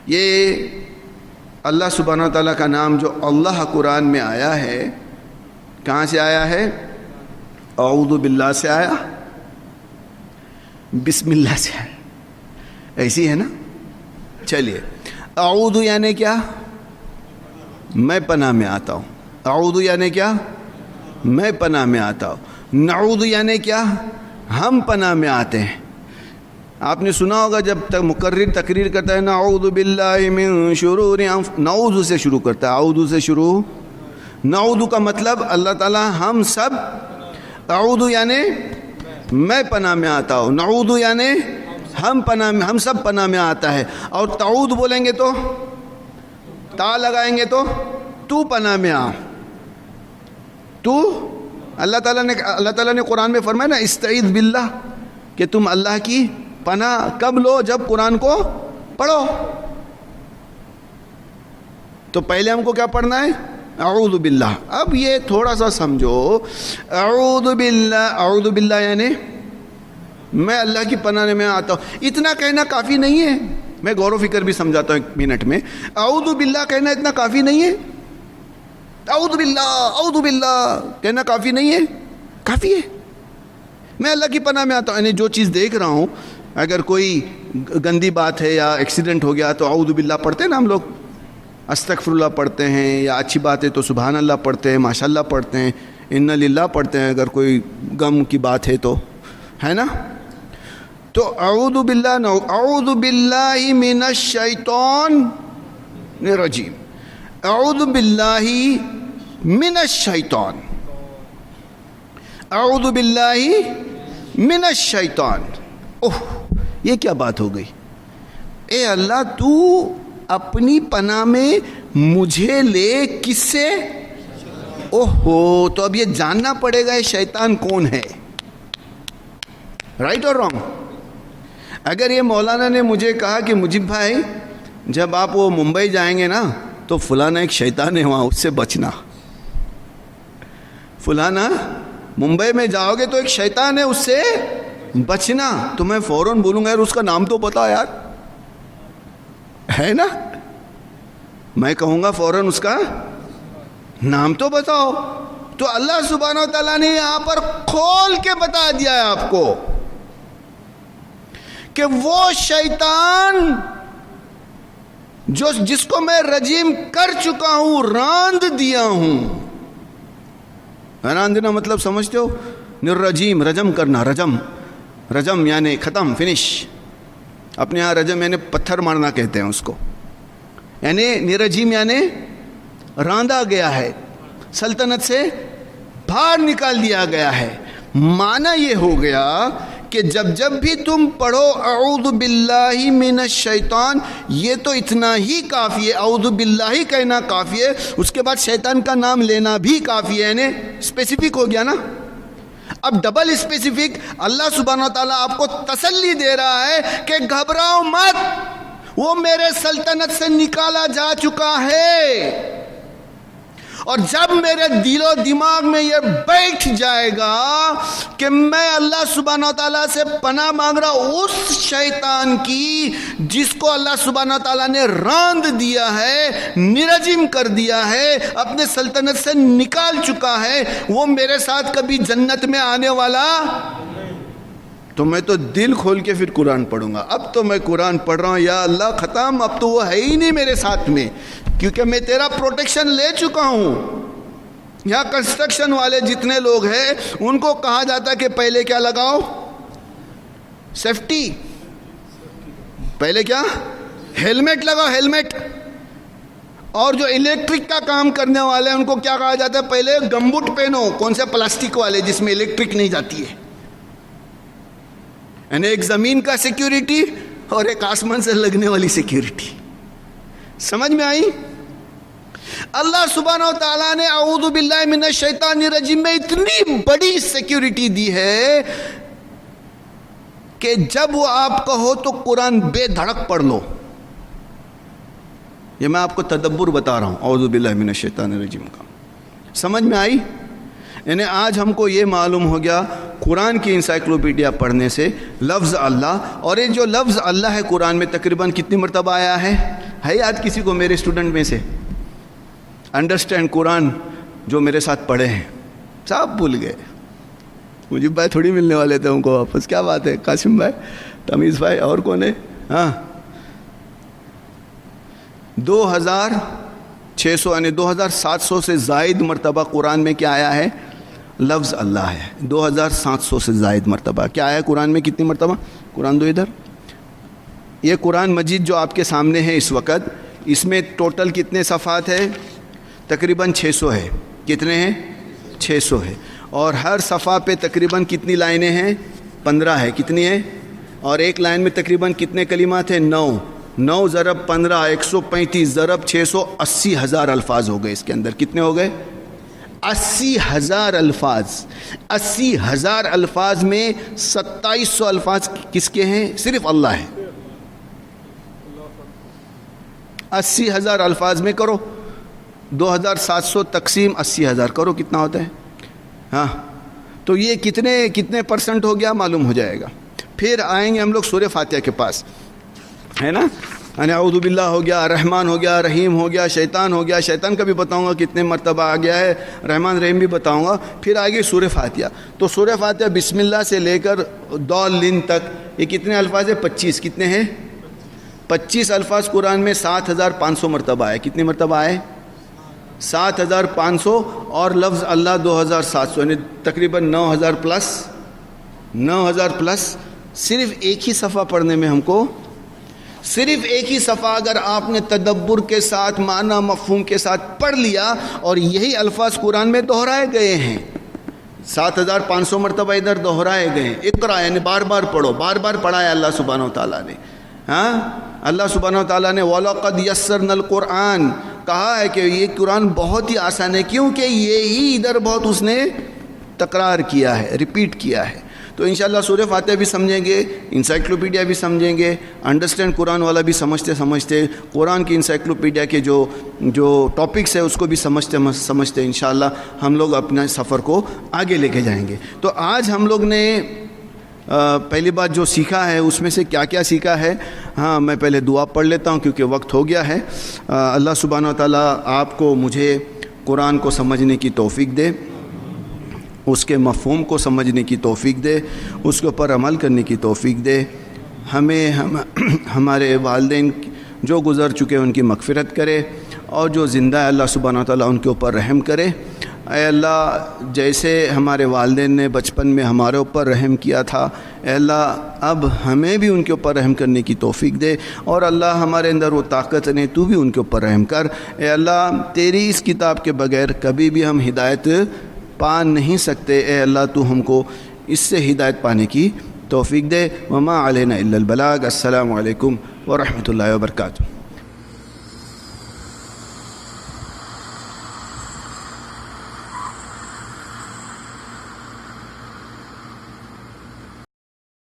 یہ اللہ سبحانہ و تعالیٰ کا نام جو اللہ قرآن میں آیا ہے، کہاں سے آیا ہے؟ اعوذ باللہ سے آیا، بسم اللہ سے آیا، ایسی ہے نا؟ چلیے، اعوذ یعنی کیا؟ میں پناہ میں آتا ہوں۔ اعوذ یعنی کیا؟ میں پناہ میں آتا ہوں۔ نعوذ یعنی کیا؟ ہم پناہ میں آتے ہیں۔ آپ نے سنا ہوگا جب تک مقرر تقریر کرتا ہے نعوذ باللہ من شرور نعوذ سے شروع کرتا ہے، اعوذ سے شروع۔ نعوذ کا مطلب اللہ تعالیٰ ہم سب، اعوذ یعنی میں پناہ میں آتا ہوں، نعوذ یعنی ہم سب پناہ میں آتا ہے۔ اور تعوذ بولیں گے تو تا لگائیں گے تو پناہ میں آ، تو اللہ تعالیٰ نے قرآن میں فرمایا نا استعیذ باللہ، کہ تم اللہ کی پناہ کب لو؟ جب قرآن کو پڑھو۔ تو پہلے ہم کو کیا پڑھنا ہے؟ اعوذ باللہ۔ اب یہ تھوڑا سا سمجھو، اعوذ باللہ یعنی میں اللہ کی پناہ میں آتا ہوں۔ اتنا کہنا کافی نہیں ہے، میں غور و فکر بھی سمجھاتا ہوں ایک منٹ میں۔ اعوذ باللہ کہنا اتنا کافی نہیں ہے، اعوذ باللہ کہنا کافی نہیں ہے، کافی ہے۔ میں اللہ کی پناہ میں آتا ہوں، یعنی جو چیز دیکھ رہا ہوں، اگر کوئی گندی بات ہے یا ایکسیڈنٹ ہو گیا تو اعوذ باللہ پڑھتے ہیں نا ہم لوگ، استغفر اللہ پڑھتے ہیں، یا اچھی بات ہے تو سبحان اللہ پڑھتے ہیں، ماشاء اللہ پڑھتے ہیں، ان للہ پڑھتے ہیں اگر کوئی غم کی بات ہے تو، ہے نا؟ تو اعوذ باللہ من الشیطان الرجیم، اعوذ باللہ من الشیطان، اعوذ باللہ من الشیطان۔ اوہ، یہ کیا بات ہو گئی؟ اے اللہ تو اپنی پناہ میں مجھے لے، کس سے؟ اوہو، تو اب یہ جاننا پڑے گا یہ شیطان کون ہے، رائٹ اور رانگ؟ اگر یہ مولانا نے مجھے کہا کہ مجیب بھائی جب آپ وہ ممبئی جائیں گے نا تو فلانا ایک شیطان ہے وہاں، اس سے بچنا، فلانا ممبئی میں جاؤ گے تو ایک شیطان ہے اس سے بچنا، تو میں فوراً بولوں گا یار اس کا نام تو بتا یار، ہے نا؟ میں کہوں گا فوراً اس کا نام تو بتاؤ۔ تو اللہ سبحانہ و تعالیٰ نے یہاں پر کھول کے بتا دیا ہے آپ کو کہ وہ شیطان جس کو میں رجیم کر چکا ہوں، راند دیا ہوں۔ راند دینا مطلب سمجھتے ہو؟ رجیم، رجم کرنا، رجم یعنی ختم، فنش۔ اپنے یہاں رجم یعنی پتھر مارنا کہتے ہیں اس کو، یعنی نرجیم یعنی راندا گیا ہے، سلطنت سے باہر نکال دیا گیا ہے۔ معنی یہ ہو گیا کہ جب بھی تم پڑھو اعوذ باللہ من الشیطان، یہ تو اتنا ہی کافی ہے، اعوذ باللہ کہنا کافی ہے، اس کے بعد شیطان کا نام لینا بھی کافی ہے، یعنی اسپیسیفک ہو گیا نا۔ اب ڈبل اسپیسیفک، اللہ سبحانہ و تعالیٰ آپ کو تسلی دے رہا ہے کہ گھبراؤ مت، وہ میرے سلطنت سے نکالا جا چکا ہے۔ اور جب میرے دل و دماغ میں یہ بیٹھ جائے گا کہ میں اللہ سبحانہ و تعالیٰ سے پناہ مانگ رہا ہوں اس شیطان کی جس کو اللہ سبحانہ و تعالیٰ نے راند دیا ہے، نرجم کر دیا ہے، اپنے سلطنت سے نکال چکا ہے، وہ میرے ساتھ کبھی جنت میں آنے والا، تو میں تو دل کھول کے پھر قرآن پڑھوں گا۔ اب تو میں قرآن پڑھ رہا ہوں، یا اللہ ختم، اب تو وہ ہے ہی نہیں میرے ساتھ میں، کیونکہ میں تیرا پروٹیکشن لے چکا ہوں۔ یہاں کنسٹرکشن والے جتنے لوگ ہیں ان کو کہا جاتا ہے کہ پہلے کیا لگاؤ؟ سیفٹی، پہلے کیا؟ ہیلمٹ لگاؤ، ہیلمٹ۔ اور جو الیکٹرک کا کام کرنے والے ہیں ان کو کیا کہا جاتا ہے؟ پہلے گمبوٹ پہنو، کون سے؟ پلاسٹک والے جس میں الیکٹرک نہیں جاتی ہے، یعنی ایک زمین کا سیکیورٹی اور ایک آسمان سے لگنے والی سیکیورٹی۔ سمجھ میں آئی؟ اللہ سبحانہ و تعالیٰ نے اعوذ باللہ من الشیطان الرجیم میں اتنی بڑی سیکیورٹی دی ہے کہ جب وہ آپ کہو تو قرآن بے دھڑک پڑھ لو۔ یہ میں آپ کو تدبر بتا رہا ہوں اعوذ باللہ من الشیطان الرجیم کا، سمجھ میں آئی؟ یعنی آج ہم کو یہ معلوم ہو گیا قرآن کی انسائکلوپیڈیا پڑھنے سے لفظ اللہ، اور یہ جو لفظ اللہ ہے قرآن میں تقریباً کتنی مرتبہ آیا ہے؟ ہے آج کسی کو میرے اسٹوڈنٹ میں سے انڈرسٹینڈ قرآن جو میرے ساتھ پڑھے ہیں؟ سب بھول گئے. مجھے بھائی تھوڑی ملنے والے تھے ان کو واپس. کیا بات ہے قاسم بھائی, تمیز بھائی, اور کون ہے؟ ہاں 2600 یعنی 2700 سے زائد مرتبہ قرآن میں کیا آیا ہے؟ لفظ اللہ ہے. 2700 سے زائد مرتبہ کیا آیا قرآن میں؟ کتنی مرتبہ؟ قرآن دو ادھر. یہ قرآن مجید جو آپ کے سامنے ہے اس وقت, اس میں ٹوٹل کتنے صفحات ہے؟ تقریباً 600 ہے. کتنے ہیں؟ 600 ہے. اور ہر صفحہ پہ تقریباً کتنی لائنیں ہیں؟ 15 ہے. کتنی ہیں؟ اور ایک لائن میں تقریباً کتنے کلمات ہیں؟ 9. 9 ضرب 15 135 ضرب 600 80,000 الفاظ ہو گئے. اس کے اندر کتنے ہو گئے؟ 80,000 الفاظ. 80,000 الفاظ میں 2700 الفاظ کس کے ہیں؟ صرف اللہ ہے. 80,000 الفاظ میں کرو 2700 تقسیم 80,000 کرو, کتنا ہوتا ہے؟ ہاں تو یہ کتنے پرسنٹ ہو گیا معلوم ہو جائے گا. پھر آئیں گے ہم لوگ سورہ فاتحہ کے پاس, ہے نا. یعنی اعوذ باللہ ہو گیا, رحمان ہو گیا, رحیم ہو گیا, شیطان ہو گیا. شیطان کا بھی بتاؤں گا کتنے مرتبہ آ گیا ہے, رحمان رحیم بھی بتاؤں گا. پھر آگے سورہ فاتحہ. تو سورہ فاتحہ بسم اللہ سے لے کر ضالین تک یہ کتنے الفاظ ہیں؟ 25. کتنے ہیں؟ 25 الفاظ قرآن میں 7500 مرتبہ آئے. کتنی مرتبہ آئے؟ 7500. اور لفظ اللہ 2700 یعنی تقریباً 9000 پلس. صرف ایک ہی صفحہ پڑھنے میں ہم کو, صرف ایک ہی صفحہ اگر آپ نے تدبر کے ساتھ معنی مفہوم کے ساتھ پڑھ لیا, اور یہی الفاظ قرآن میں دہرائے گئے ہیں 7500 مرتبہ ادھر دہرائے گئے ہیں. اقرا یعنی بار بار پڑھو, بار بار پڑھایا اللہ سبحانہ و تعالیٰ نے. ہاں اللہ سبحانہ و تعالیٰ نے وَلَقَدْ يَسَّرْنَا الْقُرْآنَ کہا ہے کہ یہ قرآن بہت ہی آسان ہے, کیونکہ یہی ادھر بہت اس نے تکرار کیا ہے, ریپیٹ کیا ہے. تو انشاءاللہ سورہ فاتحہ بھی سمجھیں گے, انسائکلوپیڈیا بھی سمجھیں گے, انڈرسٹینڈ قرآن والا بھی سمجھتے قرآن کی انسائکلوپیڈیا کے جو ٹاپکس ہے اس کو بھی سمجھتے انشاءاللہ ہم لوگ اپنا سفر کو آگے لے کے جائیں گے. تو آج ہم لوگ نے پہلی بات جو سیکھا ہے اس میں سے کیا کیا سیکھا ہے. ہاں میں پہلے دعا پڑھ لیتا ہوں کیونکہ وقت ہو گیا ہے. اللہ سبحانہ و تعالیٰ آپ کو مجھے قرآن کو سمجھنے کی توفیق دے, اس کے مفہوم کو سمجھنے کی توفیق دے, اس کے اوپر عمل کرنے کی توفیق دے. ہمیں ہمارے والدین جو گزر چکے ان کی مغفرت کرے, اور جو زندہ ہے اللہ سبحانہ و تعالیٰ ان کے اوپر رحم کرے. اے اللہ جیسے ہمارے والدین نے بچپن میں ہمارے اوپر رحم کیا تھا, اے اللہ اب ہمیں بھی ان کے اوپر رحم کرنے کی توفیق دے. اور اللہ ہمارے اندر وہ طاقت نہیں, تو بھی ان کے اوپر رحم کر. اے اللہ تیری اس کتاب کے بغیر کبھی بھی ہم ہدایت پا نہیں سکتے. اے اللہ تو ہم کو اس سے ہدایت پانے کی توفیق دے. وما علینا الا البلاغ. السلام علیکم ورحمۃ اللہ وبرکاتہ.